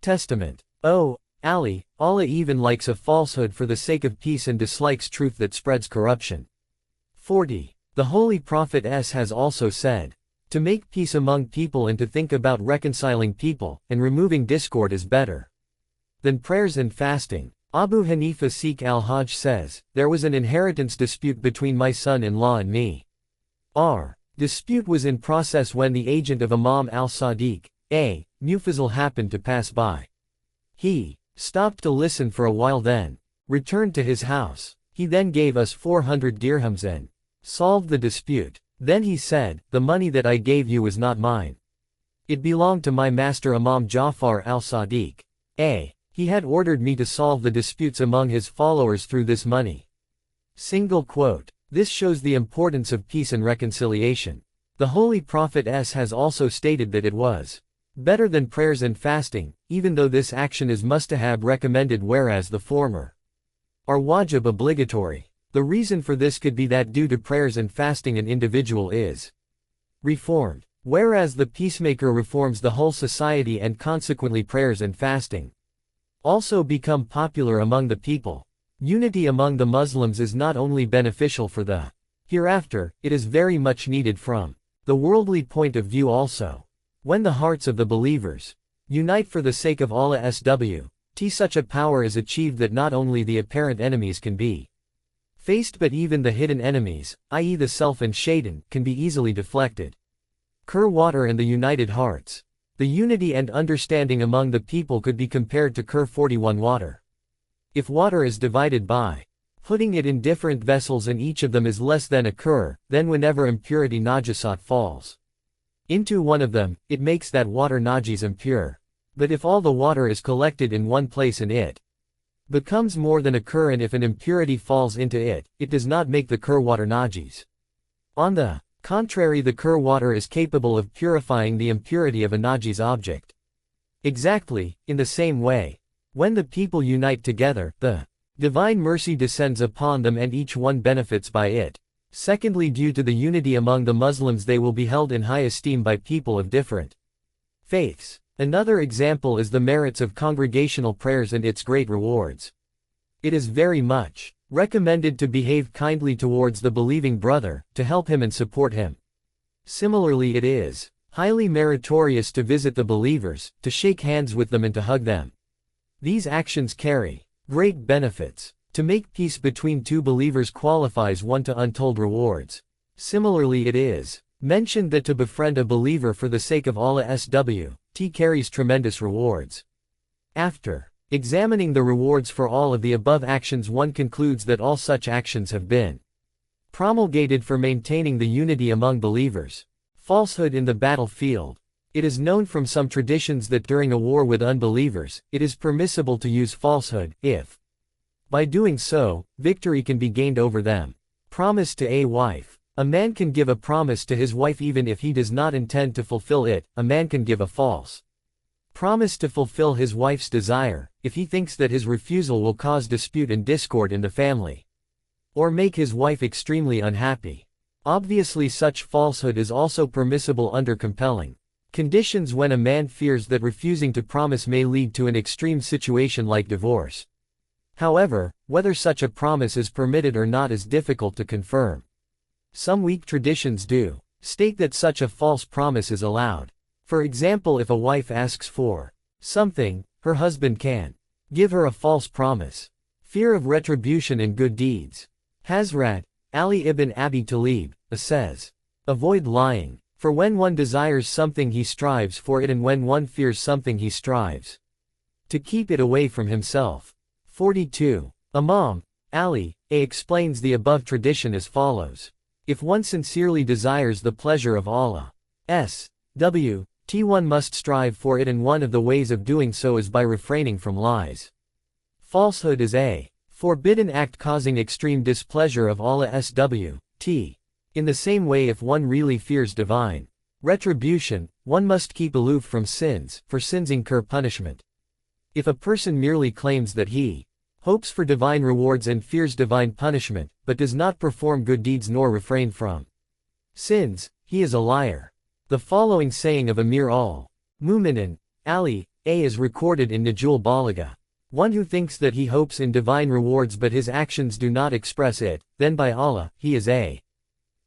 Testament. Oh, Ali, Allah even likes a falsehood for the sake of peace and dislikes truth that spreads corruption. 40. The Holy Prophet has also said, to make peace among people and to think about reconciling people, and removing discord is better than prayers and fasting. Abu Hanifa Sikh al-Hajj says, there was an inheritance dispute between my son-in-law and me. Our dispute was in process when the agent of Imam al-Sadiq, Mufazil happened to pass by. He stopped to listen for a while, then returned to his house. He then gave us 400 dirhams and solved the dispute. Then he said, the money that I gave you was not mine. It belonged to my master Imam Ja'far al-Sadiq. He had ordered me to solve the disputes among his followers through this money. Single quote. This shows the importance of peace and reconciliation. The Holy Prophet has also stated that it was better than prayers and fasting, even though this action is mustahab recommended whereas the former are wajib obligatory. The reason for this could be that due to prayers and fasting an individual is reformed, whereas the peacemaker reforms the whole society, and consequently prayers and fasting also become popular among the people. Unity among the Muslims is not only beneficial for the hereafter, it is very much needed from the worldly point of view also. When the hearts of the believers unite for the sake of Allah such a power is achieved that not only the apparent enemies can be faced but even the hidden enemies, i.e. the self and shaitan, can be easily deflected. Kur water and the united hearts. The unity and understanding among the people could be compared to Kur 41 water. If water is divided by putting it in different vessels and each of them is less than a Kur, then whenever impurity najasat falls into one of them, it makes that water najis impure. But if all the water is collected in one place and it becomes more than a Kur, and if an impurity falls into it, it does not make the Kur water najis. On the contrary, the Kur water is capable of purifying the impurity of a najis object. Exactly, in the same way, when the people unite together, the divine mercy descends upon them and each one benefits by it. Secondly, due to the unity among the Muslims, they will be held in high esteem by people of different faiths. Another example is the merits of congregational prayers and its great rewards. It is very much recommended to behave kindly towards the believing brother, to help him and support him. Similarly, it is highly meritorious to visit the believers, to shake hands with them and to hug them. These actions carry great benefits. To make peace between two believers qualifies one to untold rewards. Similarly, it is mentioned that to befriend a believer for the sake of Allah carries tremendous rewards. After examining the rewards for all of the above actions, one concludes that all such actions have been promulgated for maintaining the unity among believers. Falsehood in the battlefield. It is known from some traditions that during a war with unbelievers, it is permissible to use falsehood, if by doing so, victory can be gained over them. Promise to a wife. A man can give a promise to his wife even if he does not intend to fulfill it. A man can give a false promise to fulfill his wife's desire, if he thinks that his refusal will cause dispute and discord in the family, or make his wife extremely unhappy. Obviously, such falsehood is also permissible under compelling conditions, when a man fears that refusing to promise may lead to an extreme situation like divorce. However, whether such a promise is permitted or not is difficult to confirm. Some weak traditions do state that such a false promise is allowed. For example, if a wife asks for something, her husband can give her a false promise. Fear of retribution and good deeds. Hazrat Ali ibn Abi Talib says, avoid lying, for when one desires something he strives for it, and when one fears something he strives to keep it away from himself. 42. Imam Ali explains the above tradition as follows. If one sincerely desires the pleasure of Allah, one must strive for it, and one of the ways of doing so is by refraining from lies. Falsehood is a forbidden act causing extreme displeasure of Allah. In the same way, if one really fears divine retribution, one must keep aloof from sins, for sins incur punishment. If a person merely claims that he hopes for divine rewards and fears divine punishment, but does not perform good deeds nor refrain from sins, he is a liar. The following saying of Amir al-Mu'minin Ali A is recorded in Najul Balagha. One who thinks that he hopes in divine rewards but his actions do not express it, then by Allah, he is a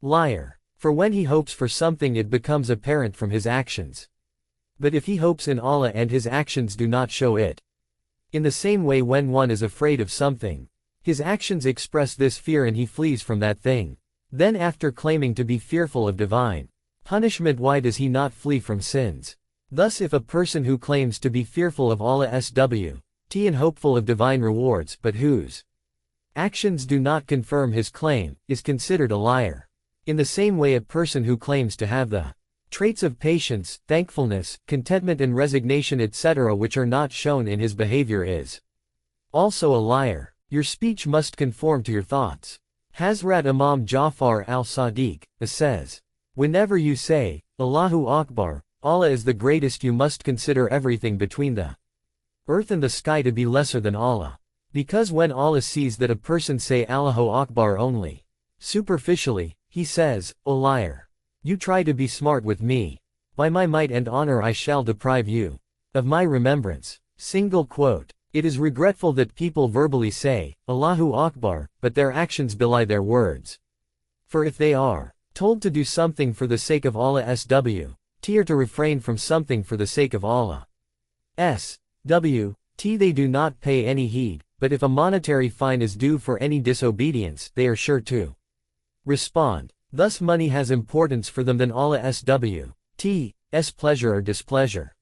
liar. For when he hopes for something it becomes apparent from his actions. But if he hopes in Allah and his actions do not show it. In the same way when one is afraid of something, his actions express this fear and he flees from that thing. Then after claiming to be fearful of divine punishment, why does he not flee from sins? Thus if a person who claims to be fearful of Allah's and hopeful of divine rewards but whose actions do not confirm his claim, is considered a liar. In the same way a person who claims to have the traits of patience, thankfulness, contentment and resignation etc. which are not shown in his behavior is also a liar. Your speech must conform to your thoughts. Hazrat Imam Jafar al-Sadiq says, whenever you say, Allahu Akbar, Allah is the greatest, you must consider everything between the earth and the sky to be lesser than Allah. Because when Allah sees that a person say Allahu Akbar only superficially, he says, O liar! You try to be smart with me. By my might and honor I shall deprive you of my remembrance. Single quote. It is regretful that people verbally say, Allahu Akbar, but their actions belie their words. For if they are told to do something for the sake of Allah's or to refrain from something for the sake of Allah's they do not pay any heed, but if a monetary fine is due for any disobedience, they are sure to respond. Thus money has importance for them than Allah's pleasure or displeasure.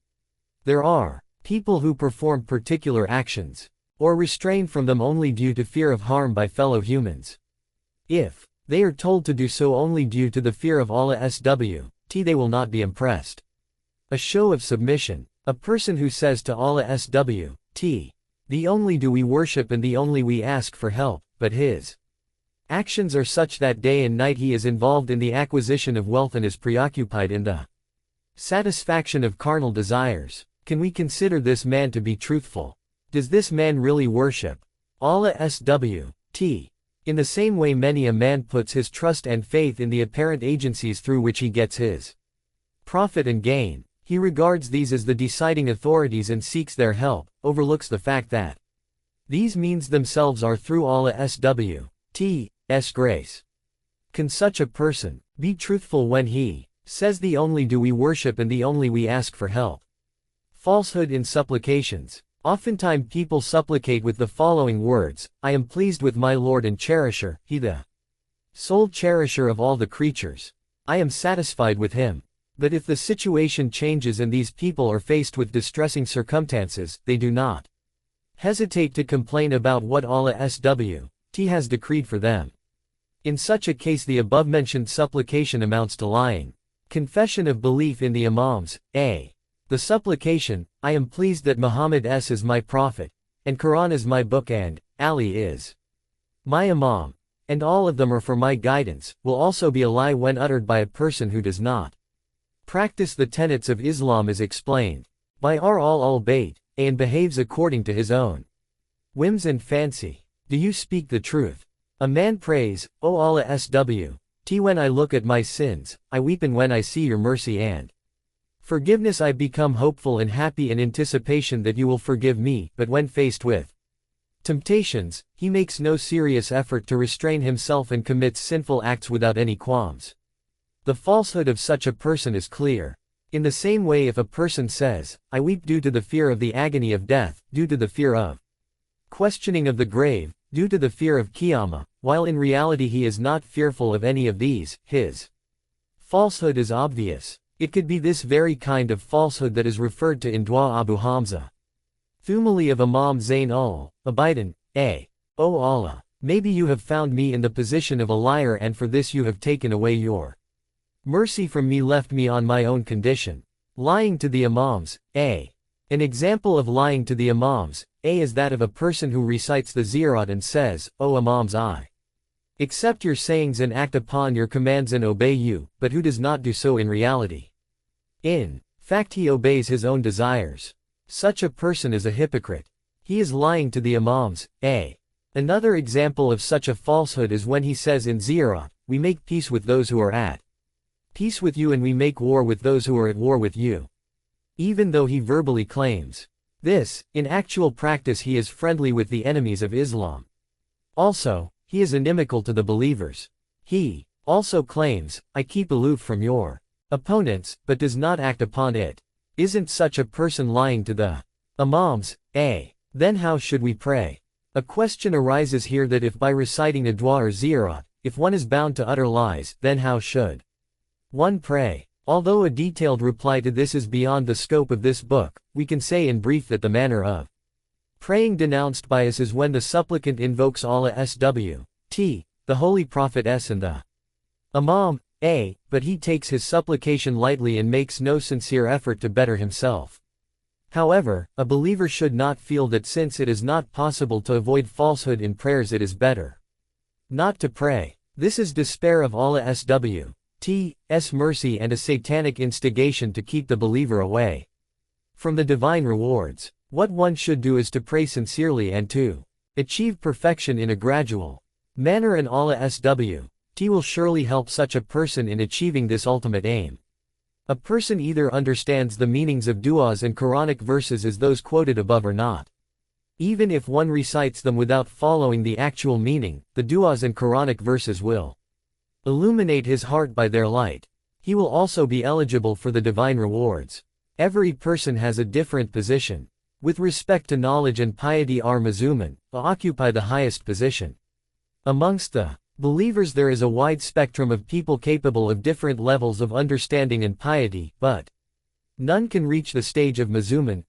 There are people who perform particular actions, or restrain from them only due to fear of harm by fellow humans. If they are told to do so only due to the fear of Allah's they will not be impressed. A show of submission. A person who says to Allah's the only do we worship and the only we ask for help, but his actions are such that day and night he is involved in the acquisition of wealth and is preoccupied in the satisfaction of carnal desires. Can we consider this man to be truthful? Does this man really worship Allah's In the same way many a man puts his trust and faith in the apparent agencies through which he gets his profit and gain. He regards these as the deciding authorities and seeks their help, overlooks the fact that these means themselves are through Allah's grace. Can such a person be truthful when he says the only do we worship and the only we ask for help? Falsehood in supplications. Oftentimes people supplicate with the following words, I am pleased with my Lord and cherisher, he the sole cherisher of all the creatures. I am satisfied with him. But if the situation changes and these people are faced with distressing circumstances, they do not hesitate to complain about what Allah's has decreed for them. In such a case the above-mentioned supplication amounts to lying. Confession of belief in the Imams. A. The supplication, I am pleased that Muhammad is my prophet, and Quran is my book and Ali is my Imam, and all of them are for my guidance, will also be a lie when uttered by a person who does not practice the tenets of Islam as explained by al-Bayt, and behaves according to his own whims and fancy. Do you speak the truth? A man prays, O Allah's when I look at my sins, I weep, and when I see your mercy and forgiveness I become hopeful and happy in anticipation that you will forgive me, but when faced with temptations, he makes no serious effort to restrain himself and commits sinful acts without any qualms. The falsehood of such a person is clear. In the same way if a person says, I weep due to the fear of the agony of death, due to the fear of questioning of the grave, due to the fear of Qiyamah, while in reality he is not fearful of any of these, his falsehood is obvious. It could be this very kind of falsehood that is referred to in Dua Abu Hamza. Thumali of Imam Zain al-Abidin, A. O Allah, maybe you have found me in the position of a liar and for this you have taken away your mercy from me, left me on my own condition. Lying to the Imams. A. An example of lying to the Imams, A, is that of a person who recites the Ziyarat and says, O Imams, I accept your sayings and act upon your commands and obey you, but who does not do so in reality. In fact he obeys his own desires. Such a person is a hypocrite. He is lying to the Imams. A. Another example of such a falsehood is when he says in Ziyarat, we make peace with those who are at peace with you and we make war with those who are at war with you. even though he verbally claims this. In actual practice he is friendly with the enemies of Islam. Also, he is inimical to the believers. He also claims, I keep aloof from your opponents, but does not act upon it. Isn't such a person lying to the Imams? Then how should we pray? A question arises here that if by reciting a dua or ziyarah, if one is bound to utter lies, then how should one pray? Although a detailed reply to this is beyond the scope of this book, we can say in brief that the manner of praying denounced by us is when the supplicant invokes Allah SWT, the Holy Prophet and the Imam, but he takes his supplication lightly and makes no sincere effort to better himself. However, a believer should not feel that since it is not possible to avoid falsehood in prayers it is better not to pray. This is despair of Allah SWT's mercy and a satanic instigation to keep the believer away from the divine rewards. What one should do is to pray sincerely and to achieve perfection in a gradual manner, and Allah SWT will surely help such a person in achieving this ultimate aim. A person either understands the meanings of du'as and Quranic verses as those quoted above or not. Even if one recites them without following the actual meaning, the du'as and Quranic verses will illuminate his heart by their light. He will also be eligible for the divine rewards. Every person has a different position. With respect to knowledge and piety, our Muslimin occupy the highest position. Amongst the believers there is a wide spectrum of people capable of different levels of understanding and piety, but none can reach the stage of Muslimin.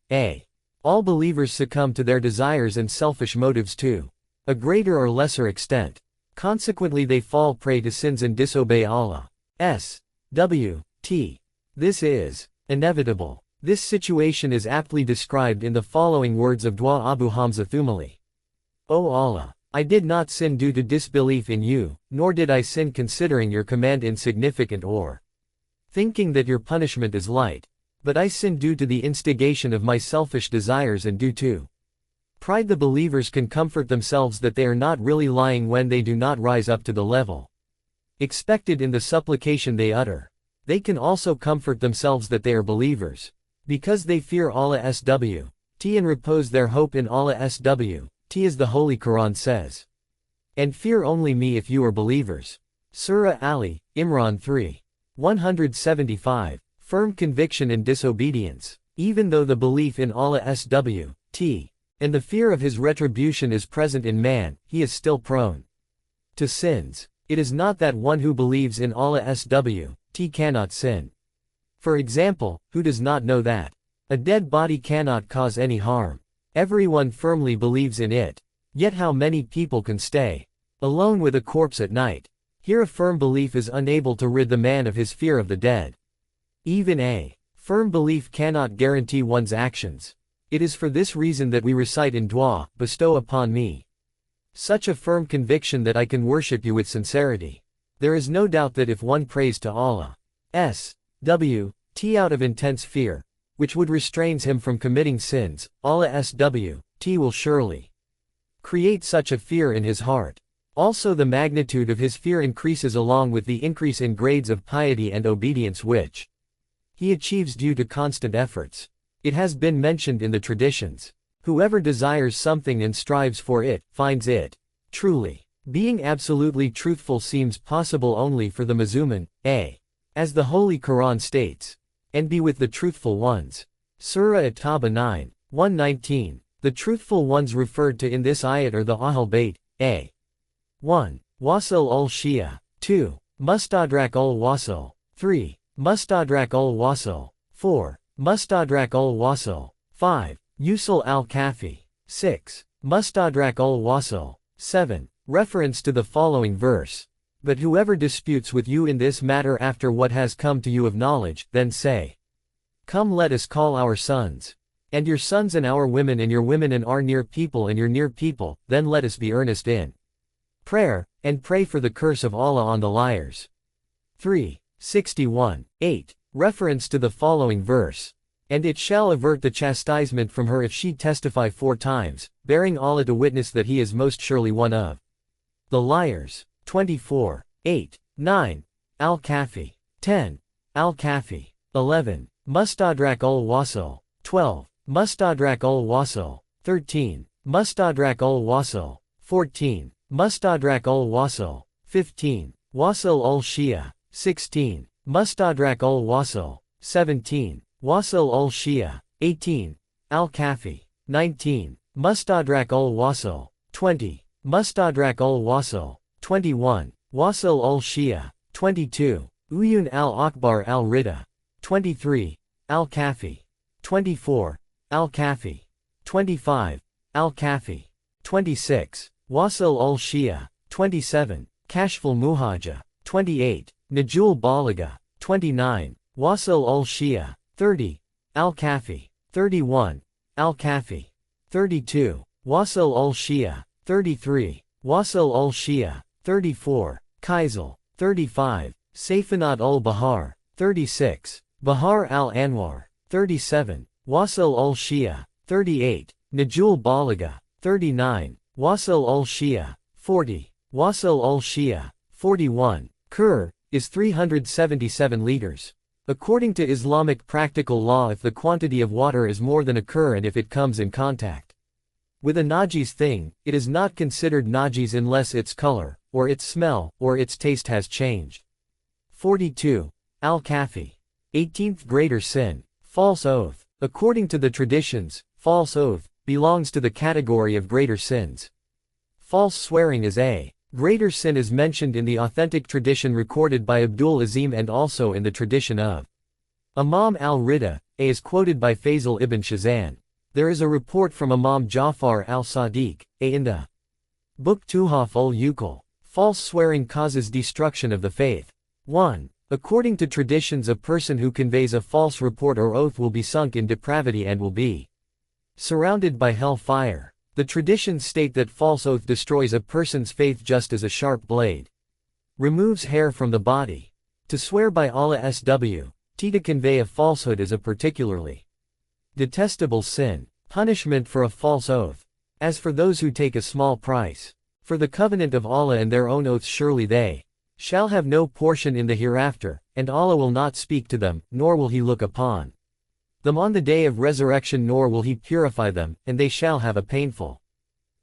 All believers succumb to their desires and selfish motives to a greater or lesser extent. Consequently they fall prey to sins and disobey Allah SWT. This is inevitable. This situation is aptly described in the following words of Dua Abu Hamza Thumali. O Allah, I did not sin due to disbelief in you, nor did I sin considering your command insignificant or thinking that your punishment is light. But I sinned due to the instigation of my selfish desires and due to pride. The believers can comfort themselves that they are not really lying when they do not rise up to the level expected in the supplication they utter. They can also comfort themselves that they are believers because they fear Allah SWT and repose their hope in Allah SWT, as the Holy Quran says. And fear only me if you are believers. Surah Ali, Imran 3. 175. Firm conviction and disobedience. Even though the belief in Allah SWT and the fear of his retribution is present in man, he is still prone to sins. It is not that one who believes in Allah SWT cannot sin. For example, who does not know that a dead body cannot cause any harm? Everyone firmly believes in it. Yet how many people can stay alone with a corpse at night? Here a firm belief is unable to rid the man of his fear of the dead. Even a firm belief cannot guarantee one's actions. It is for this reason that we recite in dua, bestow upon me such a firm conviction that I can worship you with sincerity. There is no doubt that if one prays to Allah SWT out of intense fear, which would restrains him from committing sins, Allah SWT will surely create such a fear in his heart. Also the magnitude of his fear increases along with the increase in grades of piety and obedience which he achieves due to constant efforts. It has been mentioned in the traditions, whoever desires something and strives for it, finds it. Truly, being absolutely truthful seems possible only for the Muslimin, as the Holy Quran states, and be with the truthful ones. Surah At-Tawbah 9. 119. The truthful ones referred to in this ayat are the Ahl Bayt, 1. Wasil ul-Shia, 2. Mustadrak ul-Wasil, 3. Mustadrak ul-Wasil, 4. Mustadrak ul-Wasil, 5. Usul al-Kafi, 6. Mustadrak ul-Wasil, 7. Reference to the following verse. But whoever disputes with you in this matter after what has come to you of knowledge, then say, come let us call our sons and your sons and our women and your women and our near people and your near people, then let us be earnest in prayer, and pray for the curse of Allah on the liars. 3. 61. 8. Reference to the following verse. And it shall avert the chastisement from her if she testify 4 times, bearing Allah to witness that he is most surely one of the liars. 24. 8. 9. Al-Kafi. 10. Al-Kafi. 11. Mustadrak ul-Wasil. 12. Mustadrak ul-Wasil. 13. Mustadrak ul-Wasil. 14. Mustadrak ul-Wasil. 15. Wasil ul-Shia. 16. Mustadrak ul-Wasil. 17. Wasil ul-Shia. 18. Al-Kafi. 19. Mustadrak ul-Wasil. 20. Mustadrak ul-Wasil. 21. Wasil ul-Shia. 22. Uyun al-Akbar al-Rida. 23. Al-Kafi. 24. Al-Kafi. 25. Al-Kafi. 26. Wasil ul-Shia. 27. Kashful Muhaja. 28. Najul Balaga. 29. Wasil ul-Shia. 30. Al-Kafi. 31. Al-Kafi. 32. Wasil ul-Shia. 33. Wasil ul-Shia. 34. Kaisal. 35. Sayfanat ul-Bahar. 36. Bahar al-Anwar. 37. Wasil ul-Shia. 38. Najul Balaga. 39. Wasil ul-Shia. 40. Wasil ul-Shia. 41. Kur is 377 liters. According to Islamic practical law, if the quantity of water is more than a kur and if it comes in contact with a najis thing, it is not considered najis unless its color, or its smell, or its taste has changed. 42. Al-Kafi. 18th greater sin. False oath. According to the traditions, false oath belongs to the category of greater sins. False swearing is a greater sin is mentioned in the authentic tradition recorded by Abdul Azim and also in the tradition of Imam al-Rida, is quoted by Faisal ibn Shazan. There is a report from Imam Jafar al-Sadiq, in the book Tuhaf ul-Uqul. False swearing causes destruction of the faith. 1. According to traditions, a person who conveys a false report or oath will be sunk in depravity and will be surrounded by hell fire. The traditions state that false oath destroys a person's faith just as a sharp blade removes hair from the body. To swear by Allah SW, to convey a falsehood is a particularly detestable sin. Punishment for a false oath. As for those who take a small price for the covenant of Allah and their own oaths, surely they shall have no portion in the hereafter, and Allah will not speak to them, nor will He look upon them on the day of resurrection, nor will He purify them, and they shall have a painful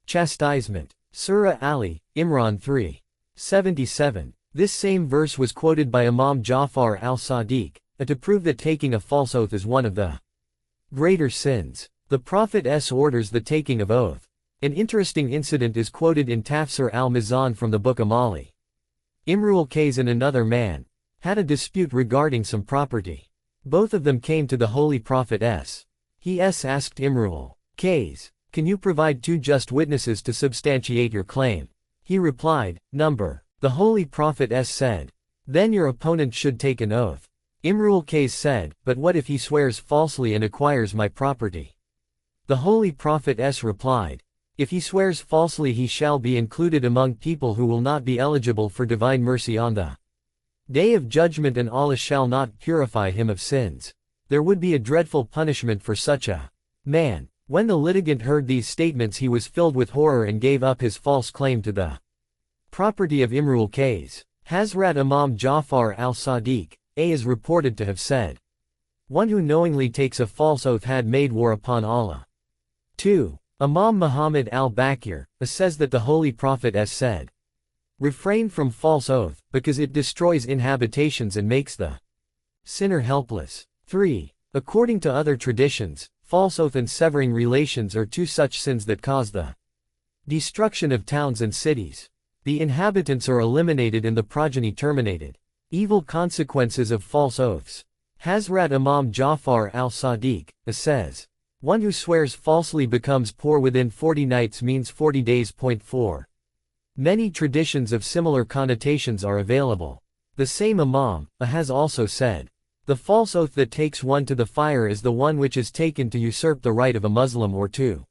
chastisement. Surah Ali, Imran 3. 77. This same verse was quoted by Imam Jafar al-Sadiq, to prove that taking a false oath is one of the greater sins. The Prophet's orders the taking of oath. An interesting incident is quoted in Tafsir al-Mizan from the book Amali. Imrul Qais and another man had a dispute regarding some property. Both of them came to the Holy Prophet He asked Imrul Qais, "Can you provide 2 just witnesses to substantiate your claim?" He replied, "Number." The Holy Prophet said, "Then your opponent should take an oath." Imrul Qais said, "But what if he swears falsely and acquires my property?" The Holy Prophet replied, "If he swears falsely, he shall be included among people who will not be eligible for divine mercy on the day of judgment, and Allah shall not purify him of sins. There would be a dreadful punishment for such a man." When the litigant heard these statements, he was filled with horror and gave up his false claim to the property of Imrul Qais. Hazrat Imam Jafar al-Sadiq, is reported to have said, "One who knowingly takes a false oath had made war upon Allah." 2. Imam Muhammad al-Bakir says that the Holy Prophet said, "Refrain from false oath, because it destroys inhabitations and makes the sinner helpless." 3. According to other traditions, false oath and severing relations are 2 such sins that cause the destruction of towns and cities. The inhabitants are eliminated and the progeny terminated. Evil consequences of false oaths. Hazrat Imam Jafar al-Sadiq says, "One who swears falsely becomes poor within 40 nights means 40 days. 4. Many traditions of similar connotations are available. The same Imam has also said, "The false oath that takes one to the fire is the one which is taken to usurp the right of a Muslim or to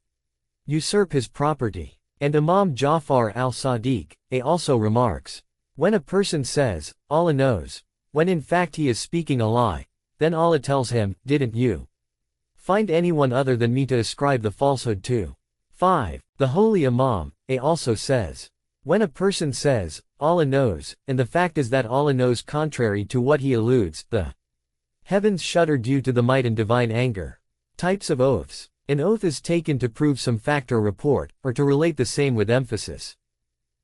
usurp his property." And Imam Jafar al-Sadiq also remarks, "When a person says, 'Allah knows,' when in fact he is speaking a lie, then Allah tells him, 'Didn't you find anyone other than me to ascribe the falsehood to?'" 5. The Holy Imam also says, "When a person says, 'Allah knows,' and the fact is that Allah knows contrary to what he alludes, the Heavens shudder due to the might and divine anger. Types of oaths. An oath is taken to prove some fact or report, or to relate the same with emphasis.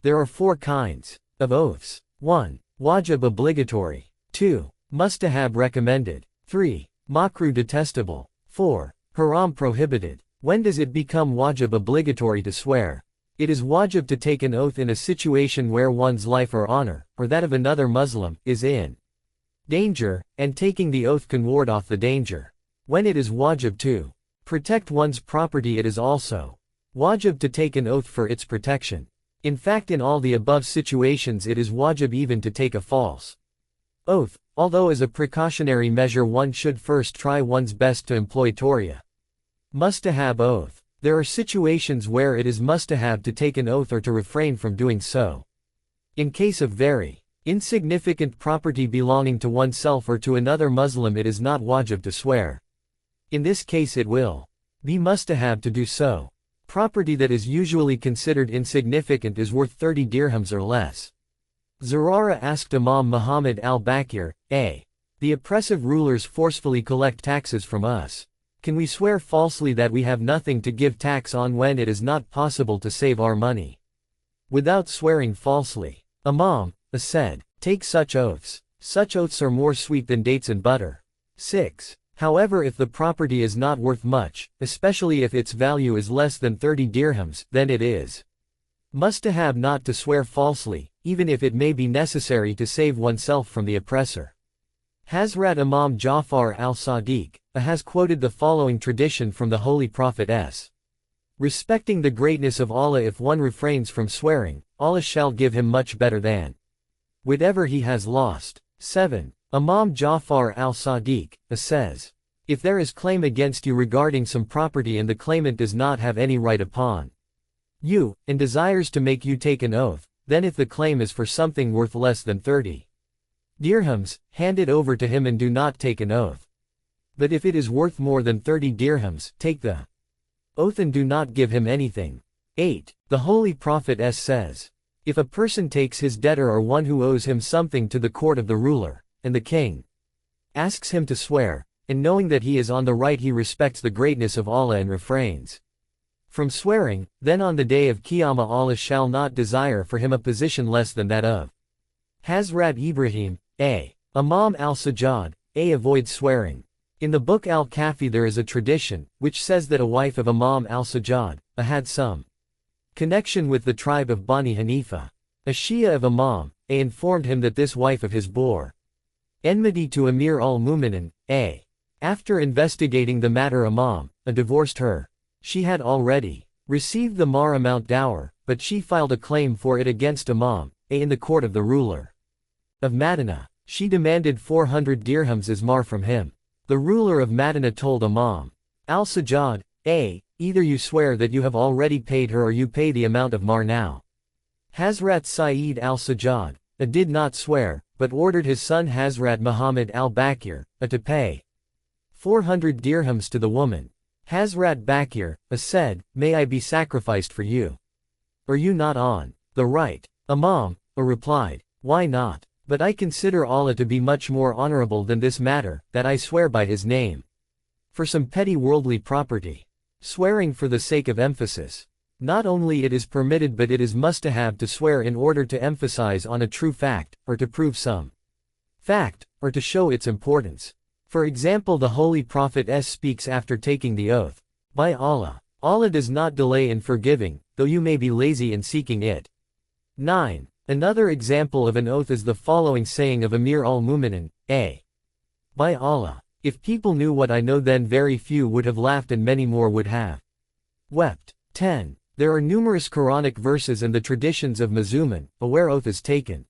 There are 4 kinds of oaths. 1. Wajib obligatory. 2. Mustahab recommended. 3. Makruh detestable. 4. Haram prohibited. When does it become wajib obligatory to swear? It is wajib to take an oath in a situation where one's life or honor, or that of another Muslim, is in danger, and taking the oath can ward off the danger. When it is wajib to protect one's property, it is also wajib to take an oath for its protection. In fact, in all the above situations it is wajib even to take a false oath, although as a precautionary measure one should first try one's best to employ Torah. Mustahab oath. There are situations where it is mustahab to take an oath or to refrain from doing so. In case of very insignificant property belonging to oneself or to another Muslim, it is not wajib to swear. In this case it will be mustahab to do so. Property that is usually considered insignificant is worth 30 dirhams or less. Zurara asked Imam Muhammad al-Baqir, the oppressive rulers forcefully collect taxes from us. Can we swear falsely that we have nothing to give tax on when it is not possible to save our money without swearing falsely? Imam said, take such oaths. Such oaths are more sweet than dates and butter. 6. However, if the property is not worth much, especially if its value is less than 30 dirhams, then it is mustahab not to swear falsely, even if it may be necessary to save oneself from the oppressor. Hazrat Imam Jafar al-Sadiq has quoted the following tradition from the Holy Prophet s. Respecting the greatness of Allah: if one refrains from swearing, Allah shall give him much better than whatever he has lost. 7. Imam Jafar al-Sadiq says, if there is claim against you regarding some property and the claimant does not have any right upon you, and desires to make you take an oath, then if the claim is for something worth less than 30 dirhams, hand it over to him and do not take an oath. But if it is worth more than 30 dirhams, take the oath and do not give him anything. 8. The Holy Prophet says, if a person takes his debtor or one who owes him something to the court of the ruler, and the king asks him to swear, and knowing that he is on the right he respects the greatness of Allah and refrains from swearing, then on the day of Qiyamah Allah shall not desire for him a position less than that of Hazrat Ibrahim. Imam al-Sajjad avoids swearing. In the book Al-Kafi there is a tradition, which says that a wife of Imam al-Sajjad had some connection with the tribe of Bani Hanifa. A Shia of Imam informed him that this wife of his bore enmity to Amir al-Mu'minin. After investigating the matter, Imam divorced her. She had already received the mahr amount dower, but she filed a claim for it against Imam in the court of the ruler of Madinah. She demanded 400 dirhams as mahr from him. The ruler of Madinah told Imam al-Sajjad, either you swear that you have already paid her or you pay the amount of mahr now. Hazrat Sa'id al-Sajjad did not swear, but ordered his son Hazrat Muhammad al-Baqir to pay 400 dirhams to the woman. Hazrat Baqir said, may I be sacrificed for you? Are you not on the right? Imam replied, why not? But I consider Allah to be much more honorable than this matter, that I swear by His name. For some petty worldly property. Swearing for the sake of emphasis. Not only it is permitted but it is mustahab to swear in order to emphasize on a true fact, or to prove some fact, or to show its importance. For example, the Holy Prophet speaks after taking the oath. By Allah. Allah does not delay in forgiving, though you may be lazy in seeking it. 9. Another example of an oath is the following saying of Amir al-Mu'minin, by Allah, if people knew what I know then very few would have laughed and many more would have wept. 10. There are numerous Quranic verses and the traditions of Musulman, where oath is taken.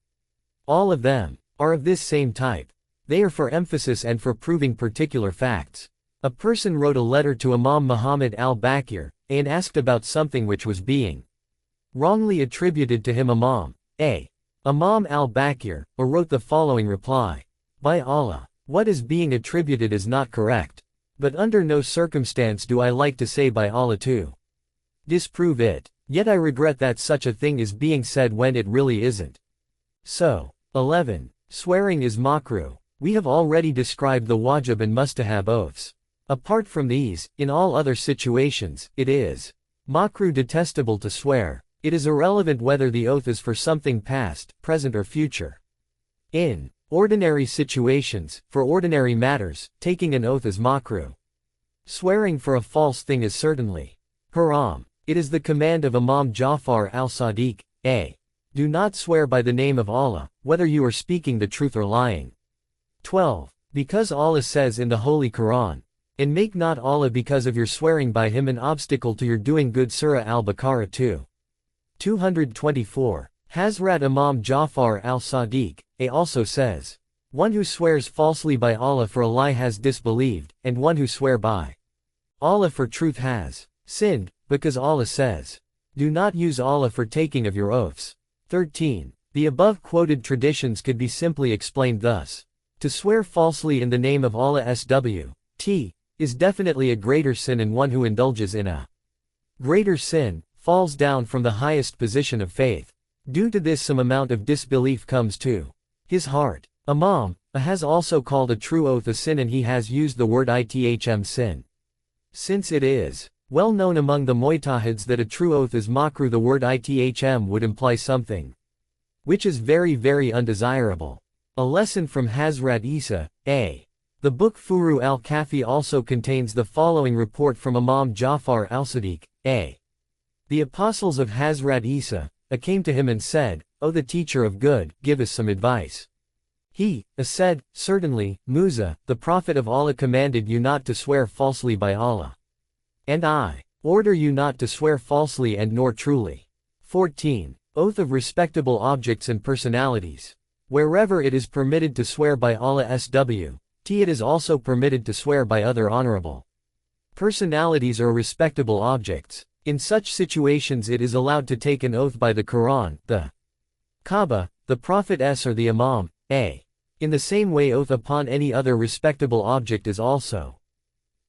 All of them are of this same type. They are for emphasis and for proving particular facts. A person wrote a letter to Imam Muhammad al-Baqir, and asked about something which was being wrongly attributed to him. Imam al-Baqir wrote the following reply. By Allah, what is being attributed is not correct. But under no circumstance do I like to say by Allah to disprove it. Yet I regret that such a thing is being said when it really isn't. So. 11. Swearing is makruh. We have already described the wajib and mustahab oaths. Apart from these, in all other situations, it is makruh, detestable to swear. It is irrelevant whether the oath is for something past, present or future. In ordinary situations, for ordinary matters, taking an oath is makruh. Swearing for a false thing is certainly haram. It is the command of Imam Ja'far al-Sadiq, a. Do not swear by the name of Allah, whether you are speaking the truth or lying. 12. Because Allah says in the Holy Quran, and make not Allah because of your swearing by Him an obstacle to your doing good. Surah Al-Baqarah 2. 224. Hazrat Imam Ja'far al-Sadiq, a also says, one who swears falsely by Allah for a lie has disbelieved, and one who swear by Allah for truth has sinned, because Allah says, do not use Allah for taking of your oaths. 13. The above quoted traditions could be simply explained thus. To swear falsely in the name of Allah SWT is definitely a greater sin, and one who indulges in a greater sin falls down from the highest position of faith. Due to this, some amount of disbelief comes to his heart. Imam has also called a true oath a sin, and he has used the word ithm sin. Since it is well known among the Mu'tahids that a true oath is makruh, the word ithm would imply something which is very, very undesirable. A lesson from Hazrat Isa, a. The book Furu al-Kafi also contains the following report from Imam Ja'far al-Sadiq, a. The apostles of Hazrat Isa came to him and said, O the teacher of good, give us some advice. He said, certainly, Musa, the prophet of Allah commanded you not to swear falsely by Allah. And I order you not to swear falsely and nor truly. 14. Oath of respectable objects and personalities. Wherever it is permitted to swear by Allah SWT, it is also permitted to swear by other honorable personalities or respectable objects. In such situations it is allowed to take an oath by the Quran, the Kaaba, the Prophet or the Imam, a. In the same way, oath upon any other respectable object is also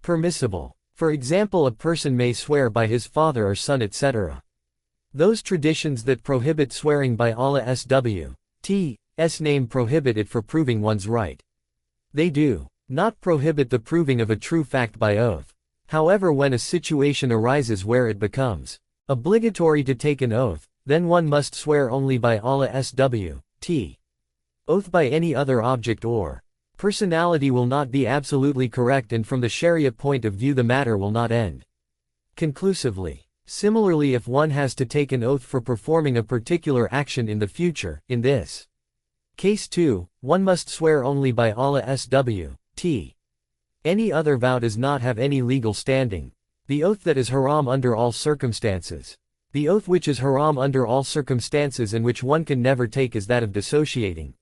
permissible. For example, a person may swear by his father or son, etc. Those traditions that prohibit swearing by Allah SWT's name prohibit it for proving one's right. They do not prohibit the proving of a true fact by oath. However, when a situation arises where it becomes obligatory to take an oath, then one must swear only by Allah SWT. Oath by any other object or personality will not be absolutely correct, and from the Sharia point of view the matter will not end conclusively. Similarly, if one has to take an oath for performing a particular action in the future, in this case too, one must swear only by Allah SWT. Any other vow does not have any legal standing. The oath that is haram under all circumstances. The oath which is haram under all circumstances and which one can never take is that of dissociating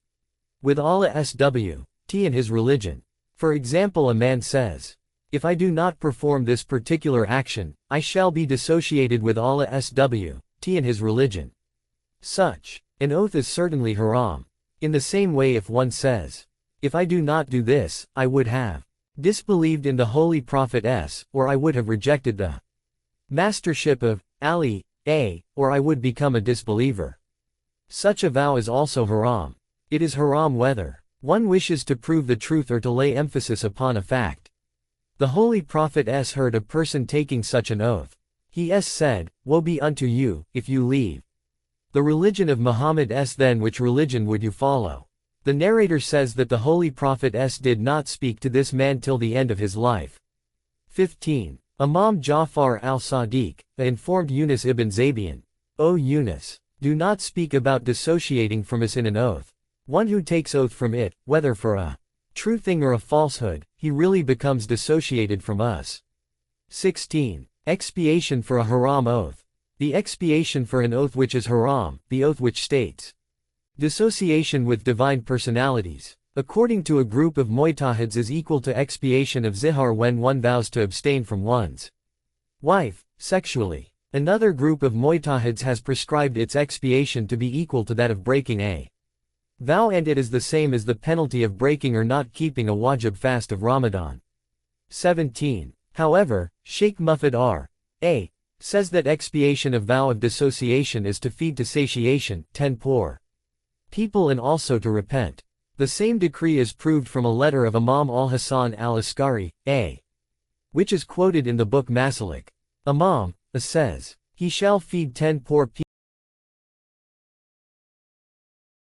with Allah SWT and his religion. For example, a man says, if I do not perform this particular action, I shall be dissociated with Allah SWT and his religion. Such an oath is certainly haram. In the same way, if one says, if I do not do this, I would have disbelieved in the Holy Prophet or I would have rejected the mastership of Ali, or I would become a disbeliever. Such a vow is also haram. It is haram whether one wishes to prove the truth or to lay emphasis upon a fact. The Holy Prophet heard a person taking such an oath. He said, woe be unto you, if you leave the religion of Muhammad, then which religion would you follow? The narrator says that the Holy Prophet did not speak to this man till the end of his life. 15. Imam Ja'far al-Sadiq informed Yunus ibn Zabian, O Yunus, do not speak about dissociating from us in an oath. One who takes oath from it, whether for a true thing or a falsehood, he really becomes dissociated from us. 16. Expiation for a haram oath. The expiation for an oath which is haram, the oath which states dissociation with divine personalities, according to a group of Mu'tahids, is equal to expiation of zihar when one vows to abstain from one's wife, sexually. Another group of Mu'tahids has prescribed its expiation to be equal to that of breaking a vow, and it is the same as the penalty of breaking or not keeping a wajib fast of Ramadan. 17. However, Sheikh Mufid R.A. says that expiation of vow of dissociation is to feed to satiation, 10 poor people, and also to repent. The same decree is proved from a letter of Imam al-Hasan al-Askari, a. which is quoted in the book Masalik. Imam, says, "He shall feed 10 poor people